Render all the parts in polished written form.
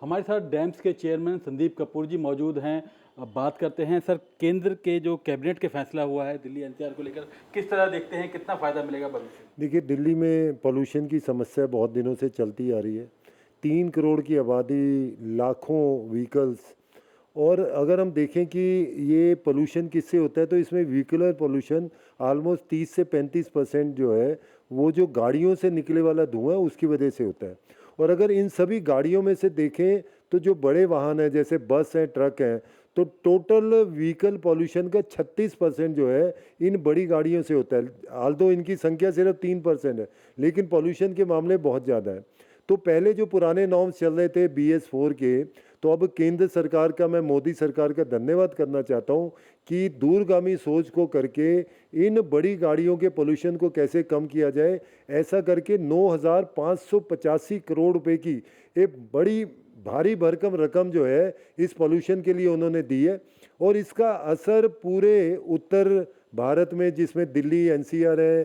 हमारे साथ डैम्स के चेयरमैन संदीप कपूर जी मौजूद हैं। अब बात करते हैं सर, केंद्र के जो कैबिनेट के फैसला हुआ है दिल्ली एनसीआर को लेकर, किस तरह देखते हैं, कितना फ़ायदा मिलेगा भविष्य में? देखिए, दिल्ली में पोल्यूशन की समस्या बहुत दिनों से चलती आ रही है। 3 करोड़ की आबादी, लाखों व्हीकल्स। और अगर हम देखें कि ये पोल्यूशन किससे होता है, तो इसमें व्हीकुलर पोल्यूशन ऑलमोस्ट 30 से 35% जो है, वो जो गाड़ियों से निकले वाला धुआं है उसकी वजह से होता है। और अगर इन सभी गाड़ियों में से देखें तो जो बड़े वाहन हैं जैसे बस हैं, ट्रक हैं, तो टोटल व्हीकल पॉल्यूशन का 36% जो है इन बड़ी गाड़ियों से होता है। आल्दो इनकी संख्या सिर्फ 3% है, लेकिन पॉल्यूशन के मामले बहुत ज़्यादा है। तो पहले जो पुराने नॉर्म्स चल रहे थे BS4 के, तो अब केंद्र सरकार का, मैं मोदी सरकार का धन्यवाद करना चाहता हूँ कि दूरगामी सोच को करके इन बड़ी गाड़ियों के पोल्यूशन को कैसे कम किया जाए, ऐसा करके 9,585 करोड़ रुपए की एक बड़ी भारी भरकम रकम जो है इस पोल्यूशन के लिए उन्होंने दी है। और इसका असर पूरे उत्तर भारत में, जिसमें दिल्ली एनसीआर है,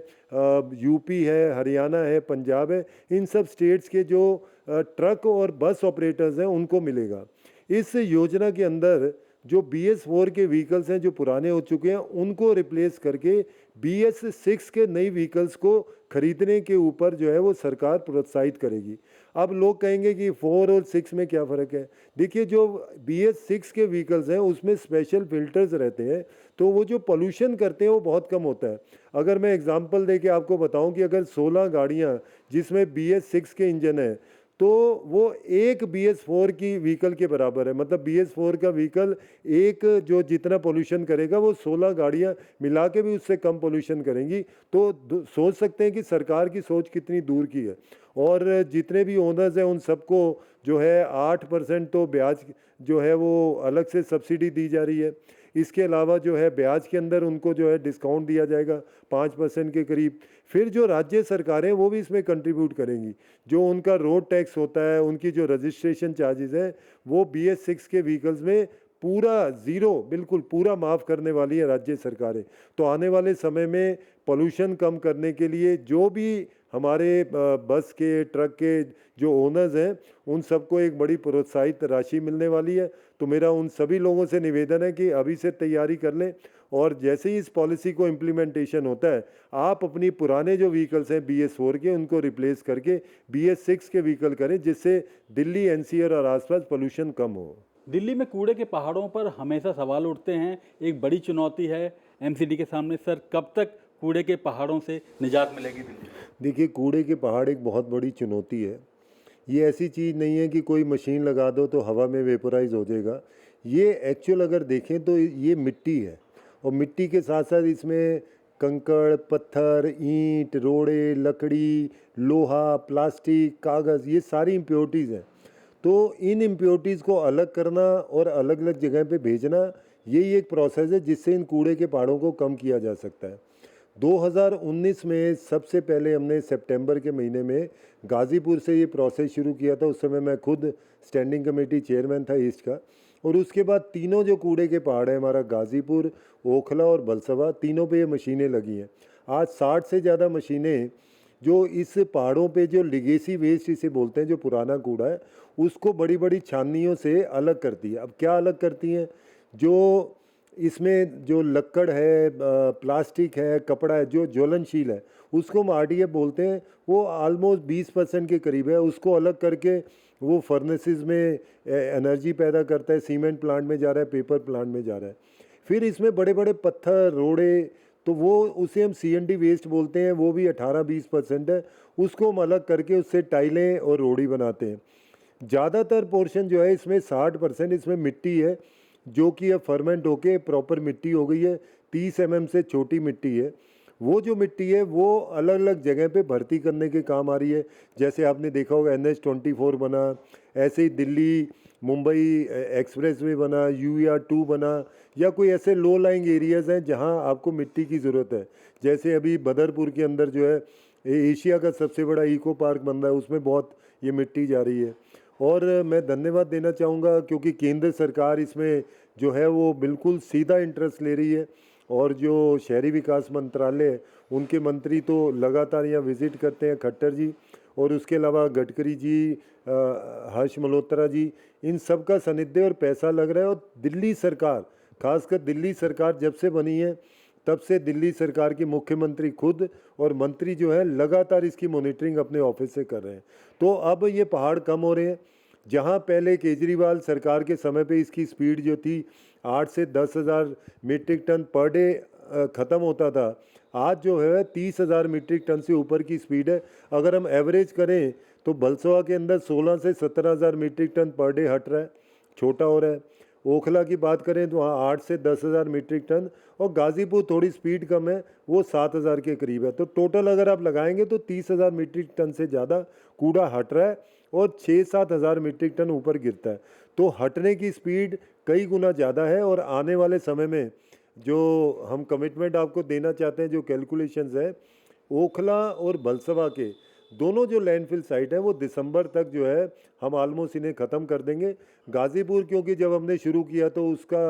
यूपी है, हरियाणा है, पंजाब है, इन सब स्टेट्स के जो ट्रक और बस ऑपरेटर्स हैं उनको मिलेगा। इस योजना के अंदर जो BS4 के व्हीकल्स हैं जो पुराने हो चुके हैं उनको रिप्लेस करके BS6 के नई व्हीकल्स को खरीदने के ऊपर जो है वो सरकार प्रोत्साहित करेगी। अब लोग कहेंगे कि 4 और 6 में क्या फ़र्क है। देखिए, जो BS6 के व्हीकल्स हैं उसमें स्पेशल फिल्टर्स रहते हैं, तो वो जो पोल्यूशन करते हैं वो बहुत कम होता है। अगर मैं एग्जांपल दे के आपको बताऊं कि अगर 16 गाड़ियां जिसमें BS6 के इंजन है, तो वो एक BS4 की व्हीकल के बराबर है। मतलब BS4 का व्हीकल एक जो जितना पोल्यूशन करेगा वो 16 गाड़ियां मिला के भी उससे कम पोल्यूशन करेंगी। तो सोच सकते हैं कि सरकार की सोच कितनी दूर की है। और जितने भी ओनर्स हैं उन सबको जो है 8% तो ब्याज जो है वो अलग से सब्सिडी दी जा रही है। इसके अलावा जो है ब्याज के अंदर उनको जो है डिस्काउंट दिया जाएगा 5% के करीब। फिर जो राज्य सरकारें वो भी इसमें कंट्रीब्यूट करेंगी। जो उनका रोड टैक्स होता है, उनकी जो रजिस्ट्रेशन चार्जेस हैं, वो BS6 के व्हीकल्स में पूरा ज़ीरो, बिल्कुल पूरा माफ़ करने वाली है राज्य सरकारें। तो आने वाले समय में पोल्यूशन कम करने के लिए जो भी हमारे बस के, ट्रक के जो ओनर्स हैं उन सबको एक बड़ी प्रोत्साहित राशि मिलने वाली है। तो मेरा उन सभी लोगों से निवेदन है कि अभी से तैयारी कर लें, और जैसे ही इस पॉलिसी को इम्प्लीमेंटेशन होता है, आप अपनी पुराने जो व्हीकल्स हैं BS4 के, उनको रिप्लेस करके BS6 के व्हीकल करें, जिससे दिल्ली NCR और आसपास पोल्यूशन कम हो। दिल्ली में कूड़े के पहाड़ों पर हमेशा सवाल उठते हैं, एक बड़ी चुनौती है एमसीडी के सामने। सर, कब तक कूड़े के पहाड़ों से निजात मिलेगी दिल्ली को? देखिए, कूड़े के पहाड़ एक बहुत बड़ी चुनौती है। ये ऐसी चीज़ नहीं है कि कोई मशीन लगा दो तो हवा में वेपोराइज हो जाएगा। ये एक्चुअल अगर देखें तो ये मिट्टी है, और मिट्टी के साथ साथ इसमें कंकड़, पत्थर, ईंट, रोड़े, लकड़ी, लोहा, प्लास्टिक, कागज़, ये सारी इम्प्योरिटीज़ हैं। तो इन इम्प्योरिटीज़ को अलग करना और अलग अलग जगह पे भेजना, यही एक प्रोसेस है जिससे इन कूड़े के पहाड़ों को कम किया जा सकता है। 2019 में सबसे पहले हमने सितंबर के महीने में गाज़ीपुर से ये प्रोसेस शुरू किया था। उस समय मैं खुद स्टैंडिंग कमेटी चेयरमैन था ईस्ट का। और उसके बाद तीनों जो कूड़े के पहाड़ हैं, हमारा गाज़ीपुर, ओखला और बलसवा, तीनों पे ये मशीनें लगी हैं। आज 60 से ज़्यादा मशीनें जो इस पहाड़ों पे जो लिगेसी वेस्ट इसे बोलते हैं, जो पुराना कूड़ा है, उसको बड़ी बड़ी छाननियों से अलग करती है। अब क्या अलग करती हैं? जो इसमें जो लक्कड़ है, प्लास्टिक है, कपड़ा है, जो ज्वलनशील है, उसको हम RDF बोलते हैं। वो ऑलमोस्ट 20% के करीब है। उसको अलग करके वो फर्नेसेस में एनर्जी पैदा करता है, सीमेंट प्लांट में जा रहा है, पेपर प्लांट में जा रहा है। फिर इसमें बड़े बड़े पत्थर, रोड़े, तो वो उसे हम CND वेस्ट बोलते हैं, वो भी 18-20% है। उसको हम अलग करके उससे टाइलें और रोड़ी बनाते हैं। ज़्यादातर पोर्शन जो है इसमें 60% इसमें मिट्टी है, जो कि अब फर्मेंट होके प्रॉपर मिट्टी हो गई है। 30 mm से छोटी मिट्टी है। वो जो मिट्टी है वो अलग अलग जगह पे भर्ती करने के काम आ रही है। जैसे आपने देखा होगा NH24 बना, ऐसे ही दिल्ली मुंबई एक्सप्रेस वे बना, UER2 बना, या कोई ऐसे लो लाइंग एरियाज़ हैं जहां आपको मिट्टी की ज़रूरत है। जैसे अभी बदरपुर के अंदर जो है एशिया का सबसे बड़ा इको पार्क बन रहा है, उसमें बहुत ये मिट्टी जा रही है। और मैं धन्यवाद देना चाहूँगा क्योंकि केंद्र सरकार इसमें जो है वो बिल्कुल सीधा इंटरेस्ट ले रही है, और जो शहरी विकास मंत्रालय है उनके मंत्री तो लगातार यहाँ विजिट करते हैं, खट्टर जी, और उसके अलावा गडकरी जी, हर्ष मल्होत्रा जी, इन सब का सानिध्य और पैसा लग रहा है। और दिल्ली सरकार, खासकर दिल्ली सरकार जब से बनी है तब से दिल्ली सरकार की मुख्यमंत्री खुद और मंत्री जो है लगातार इसकी मॉनिटरिंग अपने ऑफिस से कर रहे हैं। तो अब ये पहाड़ कम हो रहे हैं। जहां पहले केजरीवाल सरकार के समय पे इसकी स्पीड जो थी 8 से 10,000 मीट्रिक टन पर डे ख़त्म होता था, आज जो है 30,000 मीट्रिक टन से ऊपर की स्पीड है। अगर हम एवरेज करें तो बलसोआ के अंदर 16 से 17,000 मीट्रिक टन पर डे हट रहा है, छोटा हो रहा है। ओखला की बात करें तो वहाँ 8 से 10,000 मीट्रिक टन, और गाज़ीपुर थोड़ी स्पीड कम है, वो 7,000 के करीब है। तो टोटल अगर आप लगाएंगे तो 30,000 मीट्रिक टन से ज़्यादा कूड़ा हट रहा है और 6-7 हज़ार मीट्रिक टन ऊपर गिरता है। तो हटने की स्पीड कई गुना ज़्यादा है। और आने वाले समय में जो हम कमिटमेंट आपको देना चाहते हैं, जो कैलकुलेशंस है, ओखला और बलसवा के दोनों जो लैंडफिल साइट है वो दिसंबर तक जो है हम ऑलमोस्ट इन्हें ख़त्म कर देंगे। गाज़ीपुर क्योंकि जब हमने शुरू किया तो उसका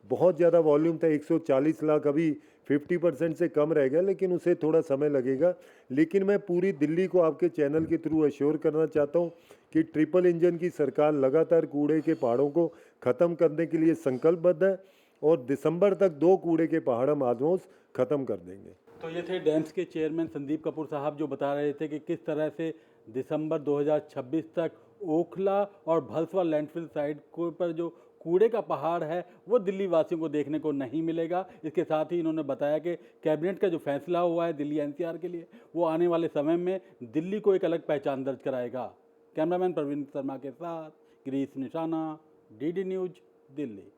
बहुत ज़्यादा वॉल्यूम था, 140 लाख, अभी 50% से कम रह गया, लेकिन उसे थोड़ा समय लगेगा। लेकिन मैं पूरी दिल्ली को आपके चैनल के थ्रू अश्योर करना चाहता हूँ कि ट्रिपल इंजन की सरकार लगातार कूड़े के पहाड़ों को ख़त्म करने के लिए संकल्पबद्ध है और दिसंबर तक 2 कूड़े के पहाड़ हम ऑलमोस्ट ख़त्म कर देंगे। तो ये थे डैम्स के चेयरमैन संदीप कपूर साहब, जो बता रहे थे कि किस तरह से दिसंबर 2026 तक ओखला और भलसवा लैंडफिल साइट को पर जो कूड़े का पहाड़ है वो दिल्ली वासियों को देखने को नहीं मिलेगा। इसके साथ ही इन्होंने बताया कि कैबिनेट का जो फैसला हुआ है दिल्ली एनसीआर के लिए, वो आने वाले समय में दिल्ली को एक अलग पहचान दर्ज कराएगा। कैमरामैन प्रवीण शर्मा के साथ गिरीश निशाना, डीडी न्यूज़, दिल्ली।